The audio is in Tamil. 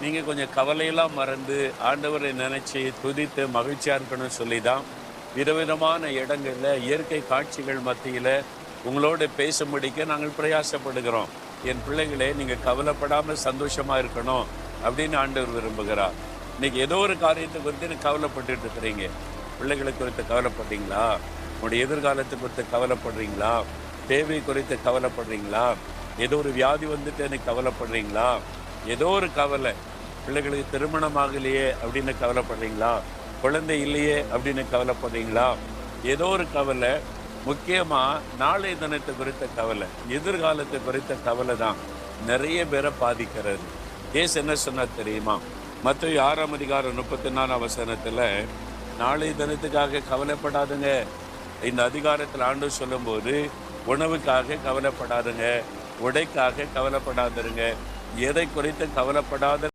நீங்கள் கொஞ்சம் கவலையெல்லாம் மறந்து ஆண்டவரை நினைச்சு துதித்து மகிழ்ச்சியா இருக்கணும்னு சொல்லி தான் விதவிதமான இடங்கள்ல இயற்கை காட்சிகள் மத்தியில உங்களோட பேசும்படிக்க நாங்கள் பிரயாசப்படுகிறோம். என் பிள்ளைகளே, நீங்க கவலைப்படாம சந்தோஷமா இருக்கணும் அப்படின்னு ஆண்டவர் விரும்புகிறார். இன்னைக்கு ஏதோ ஒரு காரியத்தை குறித்து நீங்க கவலைப்பட்டுட்டு இருக்கிறீங்க. பிள்ளைகளை குறித்து கவலைப்படுறீங்களா? உங்களுடைய எதிர்காலத்தை குறித்து கவலைப்படுறீங்களா? தேவை குறித்து கவலைப்படுறீங்களா? ஏதோ ஒரு வியாதி வந்துட்டு எனக்கு கவலைப்படுறீங்களா? ஏதோ ஒரு கவலை. பிள்ளைகளுக்கு திருமணம் ஆகலையே அப்படின்னு கவலைப்படுறீங்களா? குழந்தை இல்லையே அப்படின்னு கவலைப்படுறீங்களா? ஏதோ ஒரு கவலை. முக்கியமா நாளைய தினத்தை குறித்த கவலை, எதிர்காலத்தை குறித்த கவலை தான் நிறைய பேரை பாதிக்கிறது. ஏசு என்ன சொன்னார் தெரியுமா? மத்தேயு 6:34 நாளைய தினத்துக்காக கவலைப்படாதுங்க. இந்த அதிகாரத்தில் ஆண்டவர் சொல்லும்போது, உணவுக்காக கவலைப்படாதுங்க, உடைக்காக கவலைப்படாதுங்க, எதை குறித்து கவலைப்படாத